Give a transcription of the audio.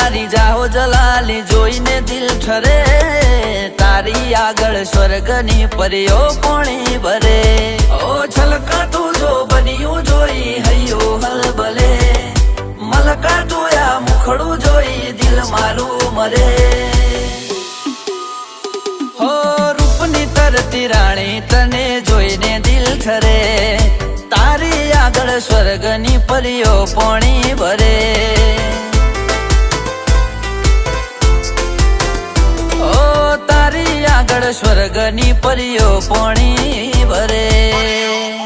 તારી જાહો જલાલી જોઈને દિલ ઠરે તારી આગળ સ્વર્ગની પરીઓ પોણી ભરે ઓ છલકાતું જો બન્યું જોઈ હૈયો હલબલે મલકાતું આ મુખડું જોઈ દિલ મારું મરે હો રૂપની તરતી રાણી તને જોઈને દિલ ઠરે તારી આગળ સ્વર્ગની પરીઓ પોણી ભરે તારી આગળ સ્વર્ગની પરીઓ પોણી ભરે